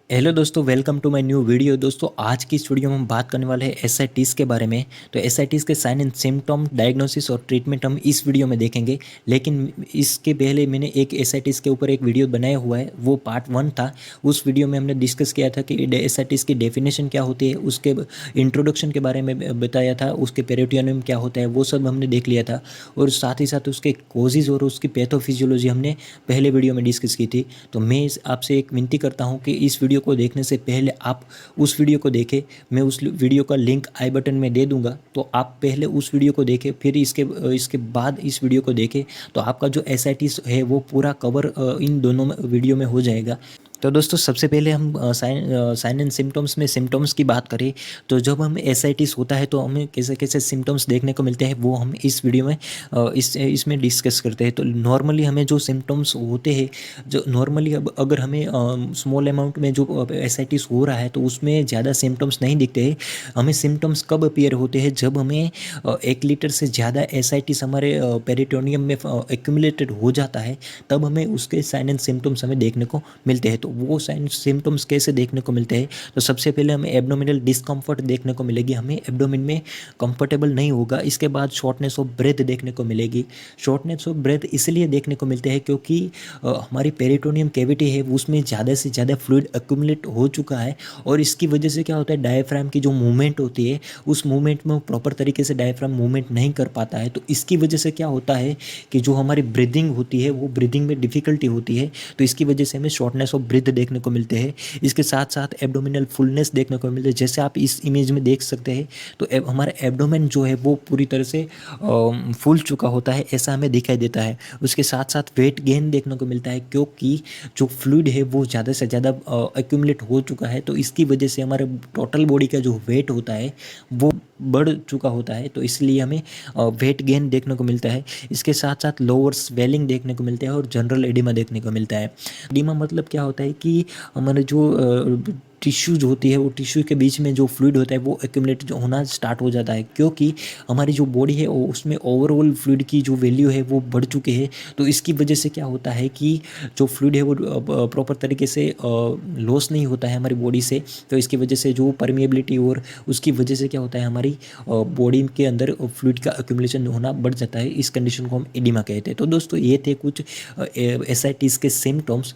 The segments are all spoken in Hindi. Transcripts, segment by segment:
हेलो दोस्तों, welcome to my new video. दोस्तों, आज की इस वीडियो में हम बात करने वाले हैं एसआईटीज़ के बारे में। तो एसआईटीज़ के साइन एंड सिम्टम, डायग्नोसिस और ट्रीटमेंट हम इस वीडियो में देखेंगे। लेकिन इसके पहले मैंने एक एसआईटीज़ के ऊपर एक वीडियो बनाया हुआ है, वो पार्ट 1 था। उस वीडियो में हमने डिस्कस किया था कि एसआईटीज़ की डेफिनेशन क्या होती है, उसके इंट्रोडक्शन के बारे में बताया था, उसके पेरिटोनियम क्या होता है वो सब हमने देख लिया था। और साथ ही साथ उसके कोजेज़ और उसकी पैथोफिजियोलॉजी हमने पहले वीडियो में डिस्कस की थी। तो मैं आपसे एक विनती करता हूँ कि इस वीडियो को देखने से पहले आप उस वीडियो को देखें। मैं उस वीडियो का लिंक आई बटन में दे दूंगा, तो आप पहले उस वीडियो को देखें, फिर इसके बाद इस वीडियो को देखें। तो आपका जो एसआईटीज़ है वो पूरा कवर इन दोनों वीडियो में हो जाएगा। तो दोस्तों, सबसे पहले हम साइन एंड सिम्टम्स में सिम्टम्स की बात करें तो जब हम एसआईटीज़ होता है तो हमें कैसे कैसे सिम्टम्स देखने को मिलते हैं वो हम इस वीडियो में इसमें डिस्कस करते हैं। तो नॉर्मली हमें जो सिम्टम्स होते हैं, जो नॉर्मली अब अगर हमें स्मॉल अमाउंट में जो एसआईटीज़ हो रहा है तो उसमें ज़्यादा सिम्टम्स नहीं दिखते हैं। हमें सिम्टम्स कब अपीयर होते हैं, जब हमें 1 लीटर से ज़्यादा एसआईटीज़ हमारे पेरिटोनियम में एक्यूमुलेटेड हो जाता है, तब हमें उसके साइन एंड सिम्टम्स हमें देखने को मिलते हैं। तो वो साइन सिम्टम्स कैसे देखने को मिलते हैं, तो सबसे पहले हमें एब्डोमिनल डिस्कम्फर्ट देखने को मिलेगी, हमें एब्डोमिन में कंफर्टेबल नहीं होगा। इसके बाद शॉर्टनेस ऑफ ब्रेथ देखने को मिलेगी। शॉर्टनेस ऑफ ब्रेथ इसलिए देखने को मिलते हैं क्योंकि हमारी पेरिटोनियम कैविटी है उसमें ज़्यादा से ज़्यादा फ्लूइड एक्यूमुलेट हो चुका है, और इसकी वजह से क्या होता है, डायफ्राम की जो मूवमेंट होती है उस मूवमेंट में वो प्रॉपर तरीके से डायफ्राम मूवमेंट नहीं कर पाता है। तो इसकी वजह से क्या होता है कि जो हमारी ब्रीदिंग होती है वो ब्रीदिंग में डिफ़िकल्टी होती है। तो इसकी वजह से हमें शॉर्टनेस ऑफ ब्रीथ देखने को मिलते हैं। इसके साथ साथ एब्डोमिनल फुलनेस देखने को मिलते हैं, जैसे आप इस इमेज में देख सकते हैं। तो हमारा एब्डोमेन जो है वो पूरी तरह से फूल चुका होता है, ऐसा हमें दिखाई देता है। उसके साथ साथ वेट गेन देखने को मिलता है, क्योंकि जो फ्लूइड है वो ज़्यादा से ज़्यादा एक्यूमुलेट हो चुका है। तो इसकी वजह से हमारे टोटल बॉडी का जो वेट होता है वो बढ़ चुका होता है, तो इसलिए हमें वेट गेन देखने को मिलता है। इसके साथ साथ लोअर स्वेलिंग देखने को मिलता है और जनरल एडिमा देखने को मिलता है। एडिमा मतलब क्या होता है कि हमारे जो टिश्यूज होती है वो टिश्यू के बीच में जो फ्लूइड होता है वो एक्यूमुलेट होना स्टार्ट हो जाता है, क्योंकि हमारी जो बॉडी है उसमें ओवरऑल फ्लूइड की जो वैल्यू है वो बढ़ चुकी है। तो इसकी वजह से क्या होता है कि जो फ्लूइड है वो प्रॉपर तरीके से लॉस नहीं होता है हमारी बॉडी से। तो इसकी वजह से जो परमिएबिलिटी और उसकी वजह से क्या होता है, हमारी बॉडी के अंदर फ्लूइड का एक्यूमुलेशन होना बढ़ जाता है। इस कंडीशन को हम एडिमा कहते हैं। तो दोस्तों, ये थे कुछ एसआईटीज़ के सिम्टम्स।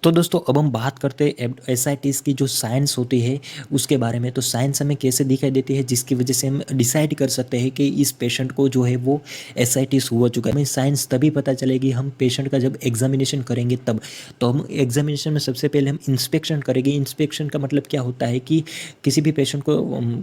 तो दोस्तों, अब हम बात करते हैं एसआईटीज़ की जो साइंस होती है उसके बारे में। तो साइंस हमें कैसे दिखाई देती है, जिसकी वजह से हम डिसाइड कर सकते हैं कि इस पेशेंट को जो है वो एसआईटीज़ हुआ चुका है। हमें साइंस तभी पता चलेगी हम पेशेंट का जब एग्जामिनेशन करेंगे तब। तो हम एग्जामिनेशन में सबसे पहले हम इंस्पेक्शन करेंगे। इंस्पेक्शन का मतलब क्या होता है कि किसी भी पेशेंट को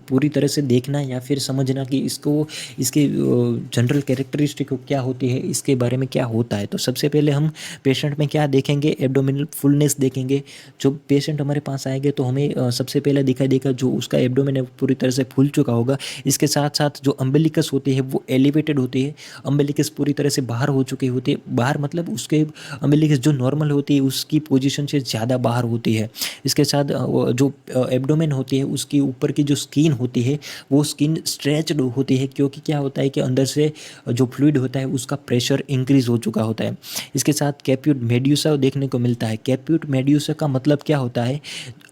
पूरी तरह से देखना या फिर समझना कि इसकी जनरल कैरेक्टरिस्टिक क्या होती है, इसके बारे में क्या होता है। तो सबसे पहले हम पेशेंट में क्या देखेंगे, एब्डोमिनल फुलनेस देखेंगे। जो पेशेंट हमारे पास आएंगे तो हमें सबसे पहले दिखाई देगा जो उसका एब्डोमेन है पूरी तरह से फूल चुका होगा। इसके साथ साथ जो अम्बिलिकस होती है वो एलिवेटेड होती है। अम्बिलिकस पूरी तरह से बाहर हो चुकी होती है। बाहर मतलब उसके अम्बिलिकस जो नॉर्मल होती है उसकी पोजीशन से ज़्यादा बाहर होती है। इसके साथ जो एब्डोमेन होती है उसकी ऊपर की जो स्किन होती है वो स्किन स्ट्रेच्ड होती है, क्योंकि क्या होता है कि अंदर से जो फ्लूइड होता है उसका प्रेशर इंक्रीज हो चुका होता है। इसके साथ कैप्यूट मेड्यूसा देखने को मिलता है। कैप्यूट मेड्यूसा का मतलब क्या होता है,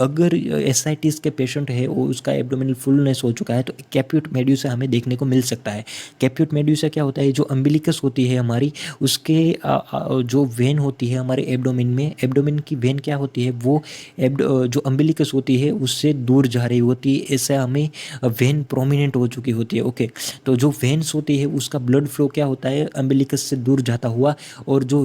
अगर एसआईटीज़ के पेशेंट है वो उसका एब्डोमिनल फुलनेस हो चुका है तो कैप्यूट मेड्यूसा हमें देखने को मिल सकता है। कैप्यूट मेड्यूसा क्या होता है, जो अम्बिलिकस होती है हमारी उसके जो वेन होती है हमारे एब्डोमिन में, एब्डोमिन की वेन क्या होती है वो जो अम्बिलिकस होती है उससे दूर जा रही होती है, ऐसा हमें वेन प्रोमिनेंट हो चुकी होती है। ओके, तो जो वेन्स होती है उसका ब्लड फ्लो क्या होता है, अम्बिलिकस से दूर जाता हुआ, और जो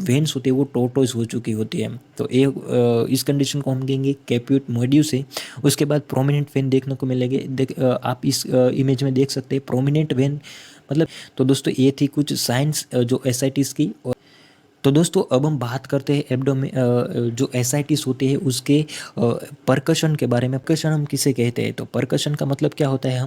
वेन्स होती है वो टोटोइज हो चुकी होती है। तो इस कंडीशन को हम कहेंगे कैप्यूट मेड्यूसा। उसके बाद प्रोमिनेंट वेन देखने को मिलेंगे। आप इस इमेज में देख सकते हैं प्रोमिनेंट वेन मतलब। तो दोस्तों, ये थी कुछ साइंस जो एसआईटीज़ की। तो दोस्तों, अब हम बात करते हैं एब्डोमेन जो एसआईटीज़ होते हैं उसके परकशन के बारे में। परकशन हम किसे कहते हैं, तो परकशन का मतलब क्या होता है,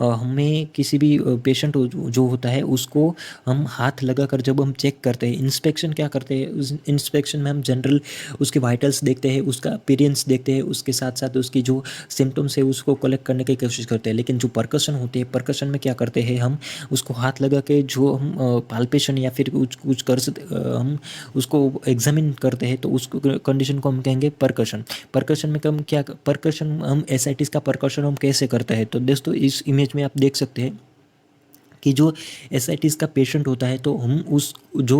हमें किसी भी पेशेंट जो होता है उसको हम हाथ लगाकर जब हम चेक करते हैं, इंस्पेक्शन क्या करते हैं, उस इंस्पेक्शन में हम जनरल उसके वाइटल्स देखते हैं, उसका अपीयरेंस देखते हैं, उसके साथ साथ उसकी जो सिम्टम्स है उसको कलेक्ट करने की कोशिश करते हैं। लेकिन जो परकशन होते हैं, परकशन में क्या करते हैं, हम उसको हाथ लगा के जो हम पाल्पेशन या फिर कुछ कुछ कर सकते हम हम उसको एग्जामिन करते हैं तो उस कंडीशन को हम कहेंगे परकशन। परकशन में हम क्या, परकशन हम एसआईटीज का परकशन हम कैसे करते हैं, तो दोस्तों इस इमेज में आप देख सकते हैं कि जो एसआईटीज़ का पेशेंट होता है तो हम उस जो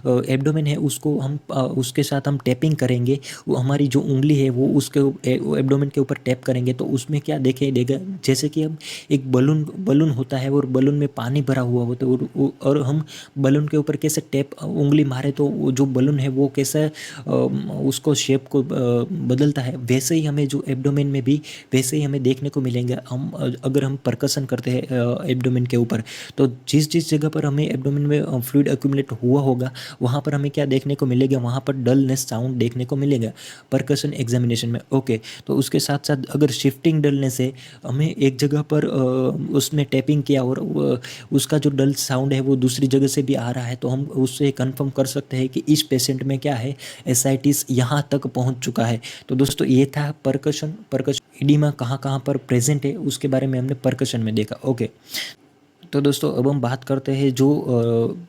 एब्डोमेन है उसको हम उसके साथ हम टैपिंग करेंगे। वो हमारी जो उंगली है वो उसके एब्डोमेन के ऊपर टैप करेंगे तो उसमें क्या देखे देगा, जैसे कि हम एक बलून बलून होता है और बलून में पानी भरा हुआ होता है और हम बलून के ऊपर कैसे टैप उंगली मारे तो वो जो बलून है वो कैसे उसको शेप को बदलता है, वैसे ही हमें जो एब्डोमेन में भी वैसे ही हमें देखने को मिलेंगे। हम अगर हम परकसन करते हैं एब्डोमेन के ऊपर तो जिस जिस जगह पर हमें एब्डोमेन में फ्लूइड एक्यूमुलेट हुआ होगा वहाँ पर हमें क्या देखने को मिलेगा, वहाँ पर डलनेस साउंड देखने को मिलेगा परकशन एग्जामिनेशन में। ओके, तो उसके साथ साथ अगर शिफ्टिंग डलनेस है, हमें एक जगह पर उसमें टैपिंग किया और उसका जो डल साउंड है वो दूसरी जगह से भी आ रहा है तो हम उससे कंफर्म कर सकते हैं कि इस पेशेंट में क्या है, एसाइटिस यहाँ तक पहुँच चुका है। तो दोस्तों ये था परकशन। परकशन इडीमा कहाँ कहाँ पर प्रेजेंट है उसके बारे में हमने परकशन में देखा। ओके, तो दोस्तों अब हम बात करते हैं जो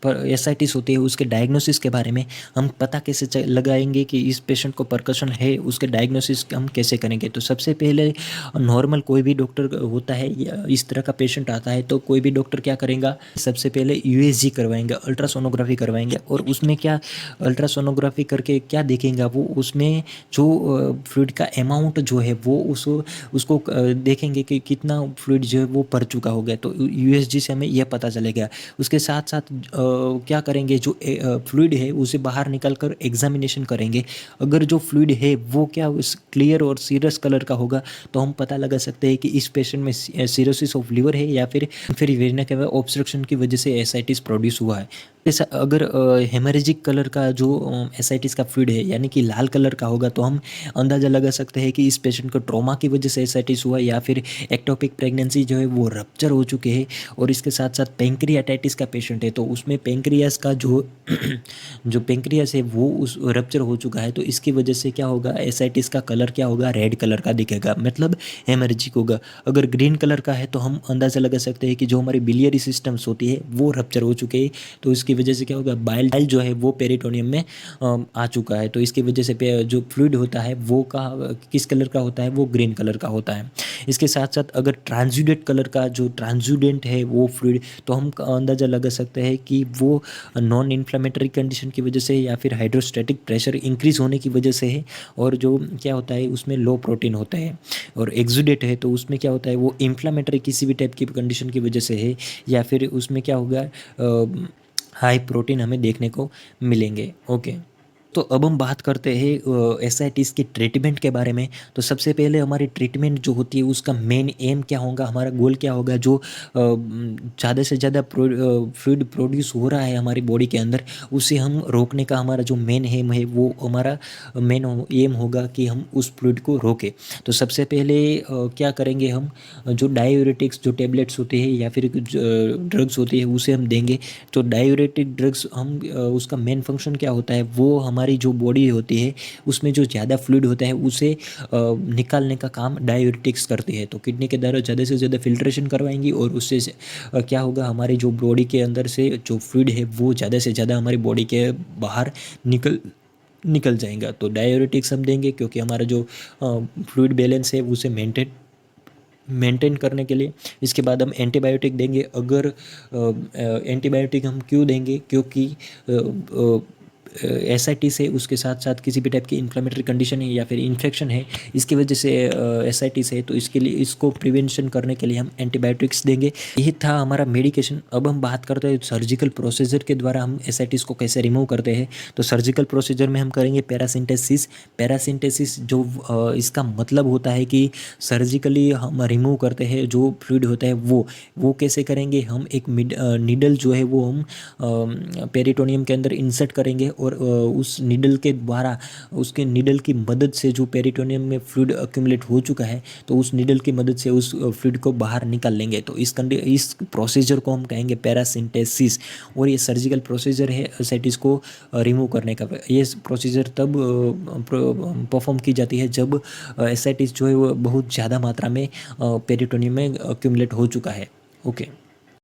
एसाइटिस होती है उसके डायग्नोसिस के बारे में। हम पता कैसे लगाएंगे कि इस पेशेंट को परकशन है, उसके डायग्नोसिस हम कैसे करेंगे। तो सबसे पहले नॉर्मल कोई भी डॉक्टर होता है या इस तरह का पेशेंट आता है तो कोई भी डॉक्टर क्या करेगा, सबसे पहले यूएसजी करवाएंगे, अल्ट्रासोनोग्राफी करवाएंगे। और उसमें क्या अल्ट्रासोनोग्राफी करके क्या देखेंगे वो, उसमें जो फ्लूइड का अमाउंट जो है वो उसको देखेंगे कि कितना फ्लूइड जो है वो भर चुका हो गया, तो यूएसजी से हमें यह पता चलेगा। उसके साथ साथ क्या करेंगे, जो फ्लूइड है उसे बाहर निकाल कर एग्जामिनेशन करेंगे। अगर जो फ्लूइड है वो क्या क्लियर और सीरस कलर का होगा तो हम पता लगा सकते हैं कि इस पेशेंट में सीरोसिस ऑफ लीवर है या फिर वेरिना कैवा ऑब्स्ट्रक्शन की वजह से एसाइटिस प्रोड्यूस हुआ है। जैसा अगर हेमरेजिक कलर का जो एसाइटिस का फ्लूइड है यानी कि लाल कलर का होगा तो हम अंदाज़ा लगा सकते हैं कि इस पेशेंट को ट्रॉमा की वजह से एसाइटिस हुआ या फिर एक्टोपिक प्रेगनेंसी जो है वो रप्चर हो चुके हैं। और इसके साथ साथ पेंक्रियाटाइटिस का पेशेंट है तो उसमें पेंक्रियास का जो जो पेंक्रियास है वो उस रप्चर हो चुका है तो इसकी वजह से क्या होगा, एसाइटिस का कलर क्या होगा, रेड कलर का दिखेगा, मतलब हेमरेजिक होगा। अगर ग्रीन कलर का है तो हम अंदाज़ा लगा सकते हैं कि जो हमारी बिलियरी सिस्टम्स होती है वो रप्चर हो चुके हैं तो इसकी वजह से क्या होगा, बाइल जो है वो पेरिटोनियम में आ चुका है तो इसकी वजह से जो फ्लूइड होता है वो किस कलर का होता है, वो ग्रीन कलर का होता है। इसके साथ साथ अगर ट्रांसुडेंट कलर का जो ट्रांसुडेंट है वो फ्लूइड तो हम अंदाज़ा लगा सकते हैं कि वो नॉन इन्फ्लेमेटरी कंडीशन की वजह से या फिर हाइड्रोस्टैटिक प्रेशर इंक्रीज होने की वजह से है। और जो क्या होता है उसमें लो प्रोटीन होता है। और एक्सुडेट है तो उसमें क्या होता है, वो इन्फ्लेमेटरी किसी भी टाइप की कंडीशन की वजह से है या फिर उसमें क्या होगा, हाई प्रोटीन हमें देखने को मिलेंगे। ओके, तो अब हम बात करते हैं एसाइटिस की ट्रीटमेंट के बारे में। तो सबसे पहले हमारी ट्रीटमेंट जो होती है उसका मेन एम क्या होगा, हमारा गोल क्या होगा, जो ज़्यादा से ज़्यादा फ्लूइड प्रोड्यूस हो रहा है हमारी बॉडी के अंदर उसे हम रोकने का हमारा जो मेन एम है वो हमारा मेन एम होगा कि हम उस फ्लूइड को रोकें। तो सबसे पहले क्या करेंगे, हम जो डायूरेटिक्स जो टेबलेट्स होते हैं या फिर ड्रग्स होती है उसे हम देंगे। तो डायूरेटिक ड्रग्स हम उसका मेन फंक्शन क्या होता है, वो हमारी जो बॉडी होती है उसमें जो ज़्यादा फ्लूइड होता है उसे निकालने का काम डायूरेटिक्स करती है। तो किडनी के द्वारा ज़्यादा से ज़्यादा फिल्ट्रेशन करवाएंगी और उससे क्या होगा, हमारी जो बॉडी के अंदर से जो फ्लूइड है वो ज़्यादा से ज़्यादा हमारी बॉडी के बाहर निकल जाएगा। तो डायूरेटिक्स हम देंगे क्योंकि हमारा जो फ्लूइड बैलेंस है उसे मेंटेन करने के लिए। इसके बाद हम एंटीबायोटिक देंगे। अगर एंटीबायोटिक हम क्यों देंगे, क्योंकि एसाइटिस है उसके साथ साथ किसी भी टाइप की इन्फ्लेमेटरी कंडीशन है या फिर इन्फेक्शन है, इसकी वजह से एसाइटिस है तो इसके लिए इसको प्रिवेंशन करने के लिए हम एंटीबायोटिक्स देंगे। यही था हमारा मेडिकेशन। अब हम बात करते हैं सर्जिकल प्रोसीजर के द्वारा हम एसाइटिस को कैसे रिमूव करते हैं। तो सर्जिकल प्रोसीजर में हम करेंगे पैरासिंटेसिस जो इसका मतलब होता है कि सर्जिकली हम रिमूव करते हैं जो फ्लूइड होता है वो कैसे करेंगे, हम एक नीडल जो है वो हम पेरिटोनियम के अंदर इंसर्ट करेंगे और उस नीडल के द्वारा उसके नीडल की मदद से जो पेरिटोनियम में फ्लूइड अक्यूमुलेट हो चुका है तो उस नीडल की मदद से उस फ्लूइड को बाहर निकाल लेंगे। तो इस प्रोसीजर को हम कहेंगे पैरासिंटेसिस। और ये सर्जिकल प्रोसीजर है एसाइटिस को रिमूव करने का। ये प्रोसीजर तब परफॉर्म की जाती है जब एसाइटिस जो है वो बहुत ज़्यादा मात्रा में पेरिटोनियम में अक्यूमुलेट हो चुका है। ओके।